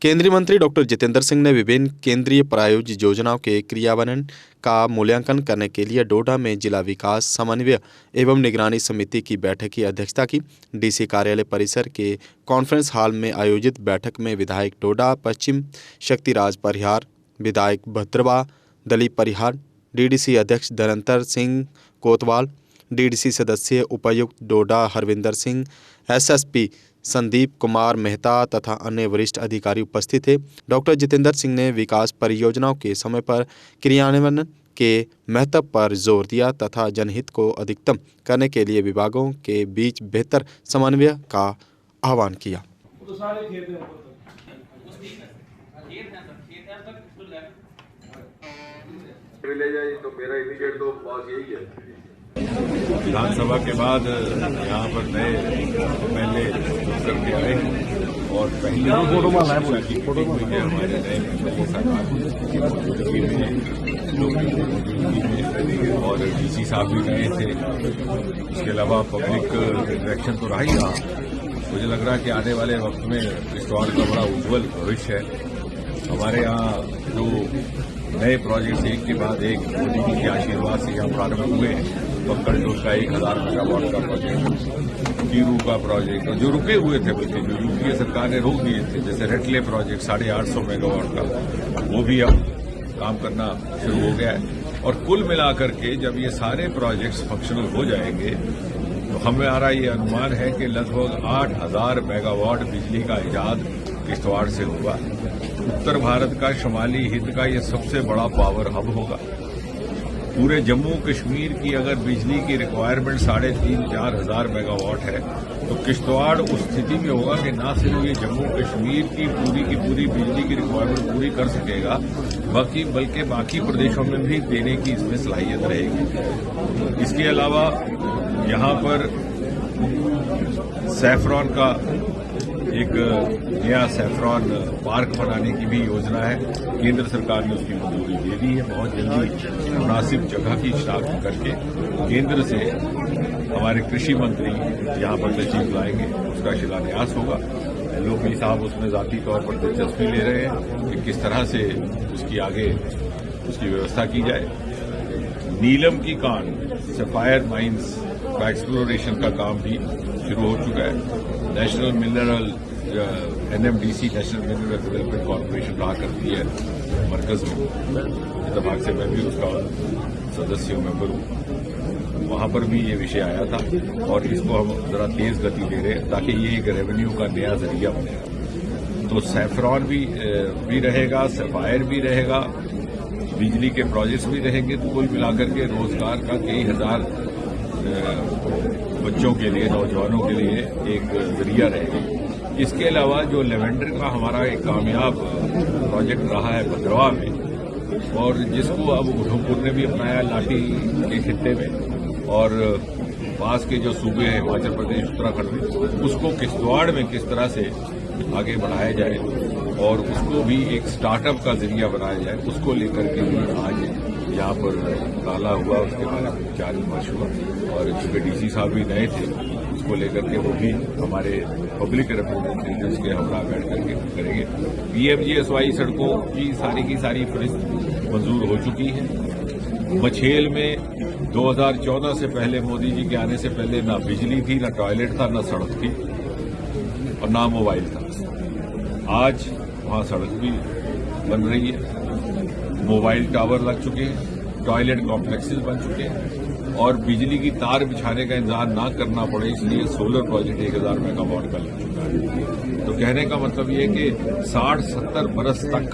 केंद्रीय मंत्री डॉक्टर जितेंद्र सिंह ने विभिन्न केंद्रीय प्रायोजित योजनाओं के क्रियान्वयन का मूल्यांकन करने के लिए डोडा में जिला विकास समन्वय एवं निगरानी समिति की बैठक की अध्यक्षता की। डीसी कार्यालय परिसर के कॉन्फ्रेंस हॉल में आयोजित बैठक में विधायक डोडा पश्चिम शक्तिराज परिहार, विधायक भद्रवा दलीप परिहार, डीडीसी अध्यक्ष धनंतर सिंह कोतवाल, डीडीसी सदस्य उपायुक्त डोडा हरविंदर सिंह, एसएसपी संदीप कुमार मेहता तथा अन्य वरिष्ठ अधिकारी उपस्थित थे। डॉक्टर जितेंद्र सिंह ने विकास परियोजनाओं के समय पर क्रियान्वयन के महत्व पर जोर दिया तथा जनहित को अधिकतम करने के लिए विभागों के बीच बेहतर समन्वय का आह्वान किया। विधानसभा के बाद यहाँ पर नए पहले करके आए और पहले हमारे नए और डीसी साहब भी गए थे। इसके अलावा पब्लिक इंटरेक्शन तो रहा ही रहा। मुझे लग रहा है कि आने वाले वक्त में किश्तवाड़ का बड़ा उज्जवल भविष्य है। हमारे यहाँ जो नए प्रोजेक्ट एक के बाद एक मोदी जी के आशीर्वाद से यहाँ प्रारंभ हुए हैं। बक्कल डोल का 1000 मेगावाट का प्रोजेक्ट, कीरू का प्रोजेक्ट, और जो रुके हुए थे बल्कि जो यूपीए सरकार ने रोक दिए थे, जैसे रेटले प्रोजेक्ट 850 मेगावाट का, वो भी अब काम करना शुरू हो गया है। और कुल मिलाकर के जब ये सारे प्रोजेक्ट्स फंक्शनल हो जाएंगे तो हमारा ये अनुमान है कि लगभग 8000 मेगावाट बिजली का ईजाद किश्तवाड़ से होगा। उत्तर भारत का शुमाली हित का ये सबसे बड़ा पावर हब होगा। पूरे जम्मू कश्मीर की अगर बिजली की रिक्वायरमेंट 3,500-4 हज़ार मेगावाट है तो किश्तवाड़ उस स्थिति में होगा कि न सिर्फ ये जम्मू कश्मीर की पूरी बिजली की रिक्वायरमेंट पूरी कर सकेगा, बल्कि बाकी प्रदेशों में भी देने की इसमें सलाहियत रहेगी। इसके अलावा यहाँ पर सैफरॉन का एक नया सैफरॉन पार्क बनाने की भी योजना है। केंद्र सरकार ने उसकी मंजूरी दे दी है। बहुत जल्दी मुनासिब जगह की शिनाख्त करके केंद्र से हमारे कृषि मंत्री यहाँ पर तशरीफ लाएंगे, उसका शिलान्यास होगा। एलओपी साहब उसमें जाती तौर पर दिलचस्पी ले रहे हैं कि किस तरह से उसकी आगे उसकी व्यवस्था की जाए। नीलम की कान सफायर माइंस का एक्सप्लोरेशन का काम भी शुरू हो चुका है। National mineral NMDC national mineral development corporation रहा करती है मरकज में, इत्तेफाक से मैं भी उसका सदस्य हूं, मेंबर हूं। वहां पर भी ये विषय आया था और इसको हम जरा तेज गति दे रहे हैं ताकि ये एक रेवेन्यू का नया जरिया बनेगा। तो सैफरॉन भी रहेगा, सफायर भी रहेगा, बिजली के प्रोजेक्ट्स भी रहेंगे। तो कुल मिलाकर के रोजगार का कई हजार बच्चों के लिए, नौजवानों के लिए एक जरिया रहेगा। इसके अलावा जो लेवेंडर का हमारा एक कामयाब प्रोजेक्ट रहा है भद्रवा में, और जिसको अब उधमपुर ने भी अपनाया लाठी के खित्ते में, और पास के जो सूबे हैं हिमाचल प्रदेश, उत्तराखंड में, उसको किश्तवाड़ में किस तरह से आगे बढ़ाया जाए और उसको भी एक स्टार्टअप का जरिया बनाया जाए, उसको लेकर के भी आज यहाँ पर ताला हुआ, उसके बारे में विचार विमर्श हुआ। और चूंकि डीसी साहब भी नए थे, उसको लेकर के वो भी हमारे पब्लिक रिप्रेजेंटेटिव्स के हमरा बैठ करके करेंगे। पीएमजीएसवाई सड़कों की सारी फहरिस्त मंजूर हो चुकी है। मछेल में 2014 से पहले, मोदी जी के आने से पहले, ना बिजली थी, ना टॉयलेट था, ना सड़क थी और ना मोबाइल था। आज वहां सड़क भी बन रही है, मोबाइल टावर लग चुके हैं, टॉयलेट कॉम्प्लेक्सेस बन चुके हैं और बिजली की तार बिछाने का इंतजार ना करना पड़े इसलिए सोलर प्रोजेक्ट 1000 मेगावाट का लग चुका है। तो कहने का मतलब ये है कि 60-70 बरस तक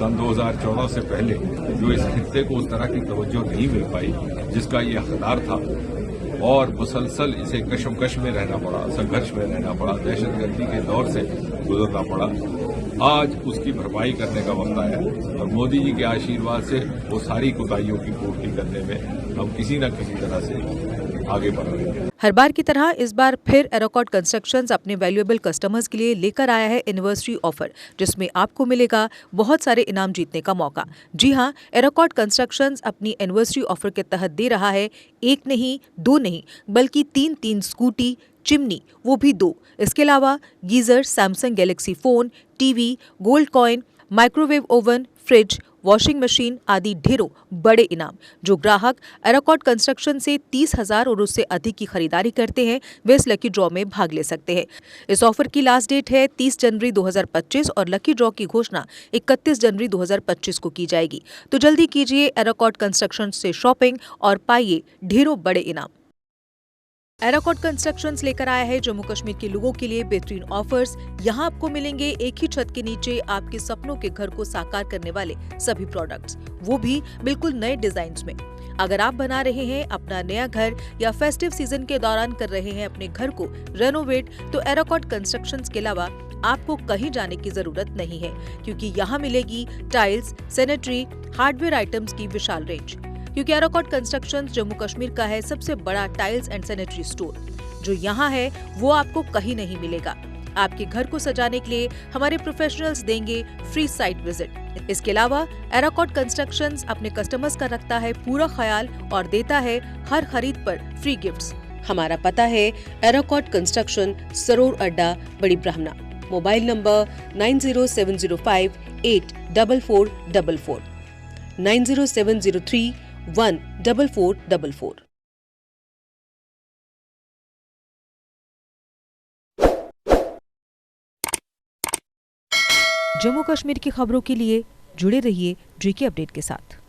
सन 2014 से पहले जो इस खित्ते को उस तरह की तवज्जो नहीं मिल पाई जिसका ये हकदार था, और मुसलसल इसे कशमकश में रहना पड़ा, संघर्ष में रहना पड़ा, दहशतगर्दी के दौर से गुजरना पड़ा। आज उसकी भरपाई करने का वक्त आया और मोदी जी के आशीर्वाद से वो सारी कोताहियों की पूर्ति करने में हम किसी न किसी तरह से आगे बढ़ रहे हैं। हर बार की तरह इस बार फिर एरोकॉट कंस्ट्रक्शंस अपने वैल्यूएबल कस्टमर्स के लिए लेकर आया है एनिवर्सरी ऑफर, जिसमें आपको मिलेगा बहुत सारे इनाम जीतने का मौका। जी हां, एरोकॉट कंस्ट्रक्शंस अपनी एनिवर्सरी ऑफर के तहत दे रहा है एक नहीं, दो नहीं, बल्कि तीन स्कूटी, चिमनी, वो भी 2। इसके अलावा geyser, Samsung Galaxy phone, TV, gold coin, microwave oven, fridge, washing machine आदि ढेरों बड़े इनाम। जो ग्राहक एरोकॉट कंस्ट्रक्शन से 30,000 और उससे अधिक की खरीदारी करते हैं, वे इस लकी ड्रॉ में भाग ले सकते हैं। इस ऑफर की लास्ट डेट है 30 जनवरी 2025 और लकी ड्रॉ की घोषणा 31 जनवरी 2025 को की जाएगी। तो जल्दी कीजिए एरोकॉट कंस्ट्रक्शन से शॉपिंग और पाइए ढेरों बड़े इनाम। एरोकॉट कंस्ट्रक्शंस लेकर आया है जम्मू कश्मीर के लोगों के लिए बेहतरीन ऑफर्स। यहाँ आपको मिलेंगे एक ही छत के नीचे आपके सपनों के घर को साकार करने वाले सभी प्रोडक्ट्स, वो भी बिल्कुल नए डिजाइन्स में। अगर आप बना रहे हैं अपना नया घर या फेस्टिव सीजन के दौरान कर रहे हैं अपने घर को रेनोवेट, तो एरोकॉट कंस्ट्रक्शंस के अलावा आपको कहीं जाने की जरूरत नहीं है, क्योंकि यहाँ मिलेगी टाइल्स, सैनिटरी, हार्डवेयर आइटम्स की विशाल रेंज। क्योंकि एरोकॉट कंस्ट्रक्शंस जम्मू कश्मीर का है सबसे बड़ा टाइल्स एंड सैनिटरी स्टोर। जो यहाँ है वो आपको कहीं नहीं मिलेगा। आपके घर को सजाने के लिए हमारे प्रोफेशनल्स देंगे फ्री साइट विजिट। इसके अलावा एरोकॉट कंस्ट्रक्शंस अपने कस्टमर्स का रखता है पूरा ख्याल और देता है हर खरीद पर फ्री गिफ्ट्स। हमारा पता है एरोकॉट कंस्ट्रक्शन, सरोर अड्डा, बड़ी ब्राह्मणा। Mobile number 9070584444, 9070314444। जम्मू कश्मीर की खबरों के लिए जुड़े रहिए जीके अपडेट के साथ।